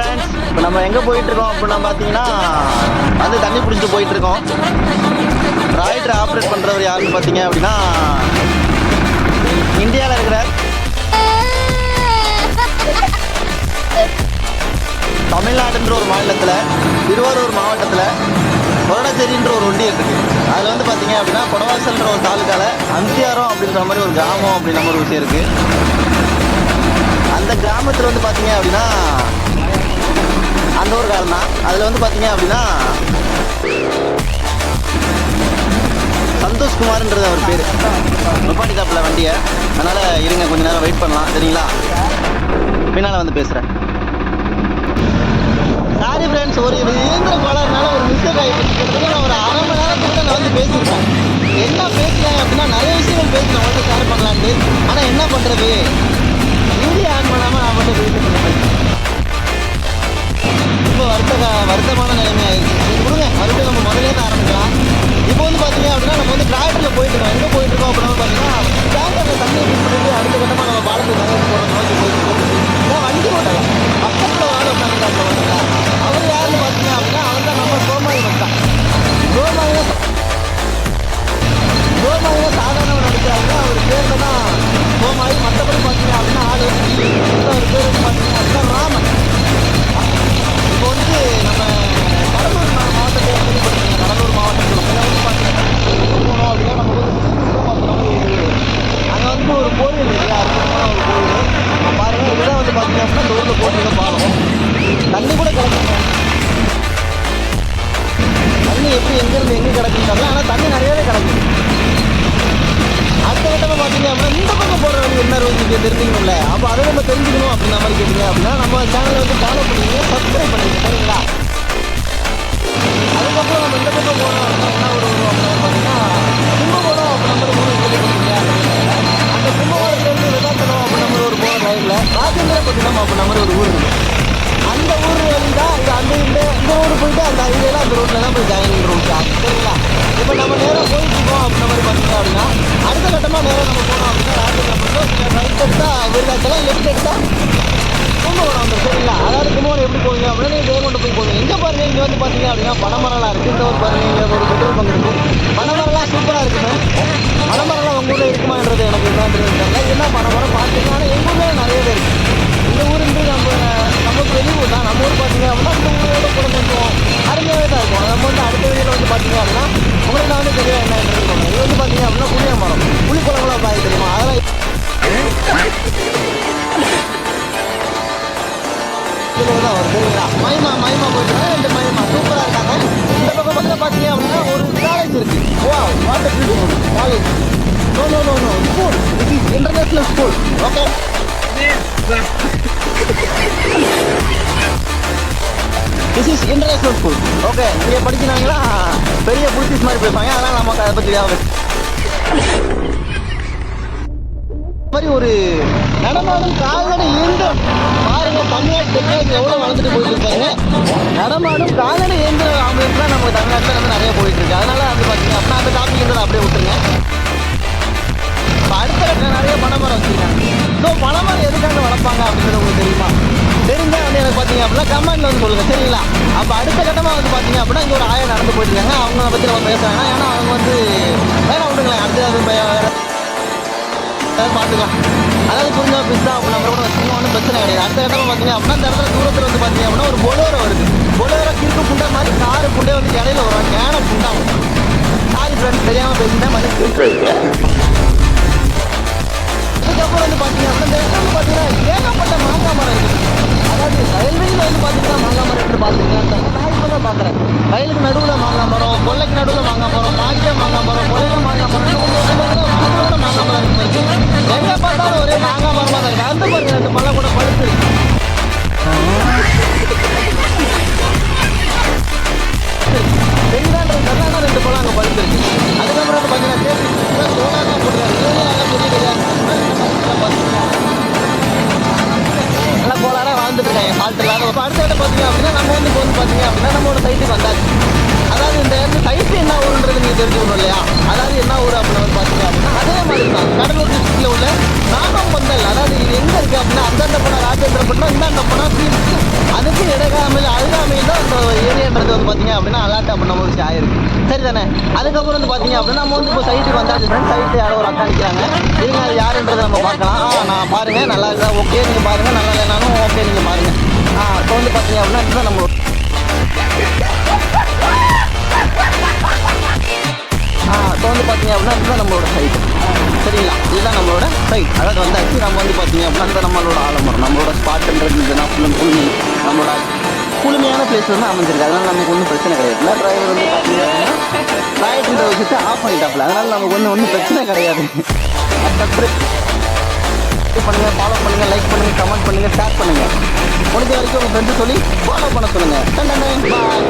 Friends, இப்போ நம்ம எங்கே போயிட்டுருக்கோம் அப்படின்னா பார்த்தீங்கன்னா தண்ணி பிடிச்சிட்டு போயிட்டுருக்கோம். ராய்டர் ஆப்ரேட் பண்ணுறவர் யாருன்னு பார்த்தீங்க அப்படின்னா இந்தியாவில் இருக்கிற தமிழ்நாடுன்ற ஒரு மாநிலத்தில் திருவாரூர் மாவட்டத்தில் கொரடச்சேரின்ற ஒரு ஒன்றியம் இருக்குது. அதில் பார்த்தீங்க அப்படின்னா கொடவாசல்ன்ற ஒரு தாலுக்காவில் அந்தியாரம் அப்படின்ற மாதிரி ஒரு கிராமம் அப்படின்ற மாதிரி ஒரு விஷயம் இருக்குது. அந்த கிராமத்தில் பார்த்தீங்க அப்படின்னா அந்த ஒரு காலம் தான். அதில் பார்த்தீங்க அப்படின்னா சந்தோஷ்குமார்ன்றது அவர் பேர். நிப்பாட்டிதாப்பில் வண்டியை, அதனால் இருங்க கொஞ்சம் நேரம் வெயிட் பண்ணலாம் சரிங்களா. பின்னால் பேசுகிறேன். சாரி ஃப்ரெண்ட்ஸ், ஒரு இயந்திர கோளாறுனால ஒரு மிஸ்டேக் ஆகிட்டு நான் ஒரு அரை மணி நேரத்துக்கு நான் பேசியிருக்கேன். என்ன பேசுகிறேன் அப்படின்னா நிறைய விஷயங்கள் பேசுகிறேன் அவங்கள்ட்ட ஷேர் பண்ணலான்ட்டு. ஆனால் என்ன பண்ணுறது, வீடியோ ஆன் பண்ணாமல் நான் மட்டும் பேசிட்டு இப்போ வருத்தமான நிலைமை ஆயிடுச்சு. கொடுங்க மறுபடியும் நம்ம முதலேருந்து ஆரம்பிக்கலாம். இப்போ பார்த்தீங்க அப்படின்னா நம்ம டிராக்டரில் போயிட்டுருக்கோம். எங்கே போயிட்டுருக்கோம் அப்படின்னா பார்த்தீங்கன்னா டேங்கரில் தண்ணி ஃபில் பண்ணிட்டு அடுத்த கட்டமாக நம்ம பாலத்துக்கு தண்ணி போகிற நோக்கி போயிட்டுருக்கோம். வண்டி ஓட்டலாம் பக்கத்தில் வாழ உட்காந்துருக்காங்க. அவர் யாருன்னு பார்த்தீங்க அப்படின்னா அவர் தான் நம்ம கோமாயி வந்தான். கோமாயினா சாதாரணமாக நடிச்சாங்க. அவர் பேரில் தான் கோமாயி. மற்றபடி பார்த்தீங்க அப்படின்னா ஆள் அவர் பேர் பார்த்தீங்க அப்படின்னா ராமன். இப்போ நம்ம கடலூர் மாவட்டத்தை கேள்விப்பட்டிருக்கீங்க. கடலூர் மாவட்டத்தில் பார்த்தீங்கன்னா போனோம் அப்படின்னா நம்ம அங்கே ஒரு கோயில் இருக்குது, அற்புதமான ஒரு கோயில். நம்ம பாருங்கள், இதுதான் பார்த்தீங்க அப்படின்னா இந்த ஊரில் போட்டிருக்க பாலம். தண்ணி கூட கிடக்குங்க. தண்ணி எப்படி எங்கேருந்து எங்கே கிடக்குன்னு தெரியல, ஆனால் தண்ணி நிறையவே கிடக்குது. அடுத்த கட்டமாக பார்த்தீங்க அப்படின்னா இந்த பக்கம் போகிற வழி என்ன நீங்கள் தெரிஞ்சுக்கணும்ல. அப்போ அதை நம்ம தெரிஞ்சுக்கணும் அப்படின்ற மாதிரி கேட்டீங்க அப்படின்னா நம்ம சேனலை ஃபாலோ பண்ணிங்க, சப்ஸ்கிரைப் பண்ணிங்க சரிங்களா. அதுக்கப்புறம் நம்ம இந்த பக்கம் போகிறோம் அப்படின்னா என்ன ஒரு பார்த்தீங்கன்னா கும்பகோணம் அப்படி நம்ம ஊர் கேள்விப்பட்டீங்க. அந்த கும்பகோணத்துலேருந்து விதாத்தனம் அப்படி நம்ம ஒரு போகிற ரயிலில் ராஜேந்திரப்பட்டினம் அப்படி நம்ம ஒரு ஊர் இருக்குது. அந்த ஊர் வழி தான் இந்த ஊர் போயிட்டு அந்த ஹைவேல அந்த ரோட்டில் தான் போய் ஜாயின் ரோட் ஆகும் சரிங்களா. இப்போ நம்ம நேராக போயிட்டுருக்கோம் அப்படின்ற மாதிரி பார்த்தீங்க அப்படின்னா அடுத்த கட்டமாக நேராக நம்ம போனோம் அப்படின்னா ராஜேந்திரப்பட்டினம் ரைட் எடுத்தால் விருதாச்சலம், லெஃப்ட் எடுத்தால் கும்பகோணம் வந்து சரிங்களா. அதாவது கும்பகோணம் எப்படி போவீங்க அப்படின்னா நீங்கள் தேவகொண்டு போய் போவீங்க. எங்கே பாருங்கள், இங்கே பார்த்தீங்க அப்படின்னா பனைமரம்லாம் இருக்குது. இந்த ஒரு பாருங்கள், இங்கே ஒரு பெட்ரோல் பங்க் இருக்குது. பனைமரம்லாம் சூப்பராக இருக்குங்க. பனைமரம்லாம் உங்கள் ஊரில் இருக்குமான்றது எனக்கு என்னன்னு தெரியல. என்ன பனைமரம் பார்த்தீங்கன்னா ஆனால் எங்கள் ஊரில் நிறையவே இருக்குது. இந்த ஊருக்கு நமக்கு வெளியூர் தான். நம்ம ஊர் பார்த்தீங்க அப்படின்னா இந்த ஊரோட கூட கொஞ்சம் அருமையாகவே தான் இருக்கும். நம்ம அடுத்த வீடியோவில் பார்த்தீங்க அப்படின்னா உங்களுக்கு நான் தெளிவாக என்ன சொல்லுவாங்க. இது பார்த்தீங்க அப்படின்னா புளிய மரம், புளிக்குழம்புலாம் பாய் தெரியுமா. அதெல்லாம் தான் வரும் சரிங்களா. மைமா போயிட்டு ரெண்டு மைமா சூப்பராக இருக்காங்க. இந்த பக்கம் பக்கத்தில் பார்த்தீங்க அப்படின்னா ஒரு காலேஜ் இருக்குது. What a beautiful college. No school. This is international school. Okay, this is international school. Okay, இங்கே படிக்கிறாங்களா பெரிய புலிஸ் மாதிரி பேசுவாங்க. அதனால் நமக்கு அதை பற்றி தேவை மாதிரி ஒரு நடமாடும் கால்நடை இயந்திரம் பாருங்க. தமிழ்நாட்டு டெக்னாலஜி எவ்வளோ வளர்ந்துட்டு போயிட்டு இருக்காங்க. நடமாடும் கால்நடை இயந்திர ஆம்புலன்ஸ் தான் நம்ம தமிழ்நாட்டில் நிறைய போயிட்டு இருக்கு. அதனால பார்த்தீங்க அப்படின்னா அந்த டாபிக் அப்படியே விட்டுருங்க. இப்போ அடுத்த நிறைய பனைமரம் வச்சுருக்காங்க. ஸோ பனைமரம் எதுக்காக வளர்ப்பாங்க அப்படின்றது உங்களுக்கு தெரியுமா? தெரிஞ்சால் எனக்கு பார்த்தீங்க அப்படின்னா கமெண்ட்டில் சொல்லுங்கள் சரிங்களா. அப்போ அடுத்த கட்டமாக பார்த்தீங்க அப்படின்னா இங்கே ஒரு ஆயா நடந்து போயிட்டு இருக்காங்க. அவங்கள பற்றி நம்ம பேசுகிறாங்க. ஏன்னா அவங்க வேலை விட்டுங்களேன். அடுத்த பார்த்துக்கலாம். அதாவது புரிஞ்சா பிஸ்தா அப்படி நம்ம கூட வச்சுக்கோங்க, ஒன்றும் பிரச்சனை கிடையாது. அடுத்த கட்டமாக பார்த்தீங்க அப்படின்னா இந்த இடத்துல தூரத்தில் பார்த்தீங்க அப்படின்னா ஒரு பொலோரோ வருது. பொலோரோ கிறுக்கு புண்டை மாதிரி காரு புண்டை இடையில வரும். கேன புண்டா சாரி ஃப்ரெண்ட்ஸ், தெரியாமல் பேசிட்டேன் மன்னிச்சு. அதுக்கப்புறம் பார்த்தீங்க அப்படின்னா இந்த இடத்துல பார்த்தீங்கன்னா ஏகப்பட்ட மாங்காய் மரம் இருக்குது. அதாவது ரயில்வேயில் பார்த்தீங்கன்னா மாங்காய் மரம் எப்படி பார்த்துருக்கீங்க நான் இப்போ தான் பார்க்குறேன். ரயிலுக்கு நடுவில் மாங்காய் மரம், கொள்ளைக்கு நடுவில் மாங்காய் மரம், மாடிக்க மாங்காய் மரம், கொள்ளையில மாங்காய் மரம், மாங்காய் மரம் இருக்குது. எங்கே பார்த்தாலும் ஒரே மாங்காய் மரமாக தான் இருக்குது. அந்த பாருங்க ரெண்டு பழம் கூட பழுத்து தெரியுதான்றது தெரியலன்னா ரெண்டு பழம் அங்கே பழுத்துருக்கு. அதுக்கப்புறம் பார்த்தீங்கன்னா சோழாக போட்டுருக்காங்க. நல்லா கோளாராக வாழ்ந்துட்டு இருக்காங்க ஃபால்ட் இல்லாத. இப்போ அடுத்த இடம் பார்த்தீங்க அப்படின்னா நம்ம இப்போ பார்த்தீங்க அப்படின்னா நம்மளோட சைட்டுக்கு வந்தாச்சு. அதாவது இந்த சைட்டு என்ன ஊருன்றது நீங்கள் தெரிஞ்சுக்கணும் இல்லையா. அதாவது என்ன ஊர் அப்படின்னு பார்த்தீங்க அப்படின்னா அதே மாதிரி தான் கடலூர் டிஸ்ட்ரிக்டில் உள்ள நாகம்பந்தல். அதாவது இது எங்கே இருக்குது அப்படின்னா அந்தந்த படம் ராஜேந்திரப்பட்டினம், இந்தாண்ட படம் அதுக்கு பார்த்தீங்க அப்படின்னா அலாட் அப்போ நம்ம வச்சு ஆயிருக்கு. சரி தானே? அதுக்கப்புறம் வந்து பார்த்தீங்க அப்படின்னா நம்ம வந்து இப்போ சைட்டுக்கு வந்தாச்சு ஃப்ரெண்ட்ஸ். சைட்டு யாரோ ஒரு அக்கா நிற்கிறாங்க. இருங்க அது யாருன்றதை நம்ம பார்க்கலாம். நான் பாருங்கள் நல்லா இருக்கா ஓகே நீங்கள் பாருங்கள், நல்லா இல்லைனாலும் ஓகே நீங்கள் பாருங்கள். இப்போ வந்து பார்த்தீங்க அப்படின்னா இதுதான் நம்ம இப்போ வந்து பார்த்தீங்க அப்படின்னா இதுதான் நம்மளோட சைட். சரிங்களா? இதுதான் நம்மளோட சைட். அதாவது வந்தாச்சு நம்ம வந்து பார்த்தீங்க அப்படின்னா இந்த நம்மளோட ஆலமரம் நம்மளோட ஸ்பாட்டுன்றது இதுனா ஃபுல் குளுமை நம்மளோட குளுமையான பிளேஸ் வந்து அமைஞ்சிருக்கு. அதனால் நமக்கு ஒன்றும் பிரச்சனை கிடையாது. இல்லை டிரைவர் வந்து பார்த்தீங்க அப்படின்னா ரைட்டுன்ற விஷயத்தை ஆஃப் பண்ணிட்டாப்புல. அதனால் நமக்கு ஒன்றும் பிரச்சனை கிடையாது. சப்ஸ்கிரைப் பண்ணுங்கள், ஃபாலோ பண்ணுங்கள், லைக் பண்ணுங்கள், கமெண்ட் பண்ணுங்கள், ஷேர் பண்ணுங்கள். முடிஞ்ச வரைக்கும் உங்கள் ஃப்ரெண்ட்ஸு சொல்லி ஃபாலோ பண்ண சொல்லுங்கள். பாய்.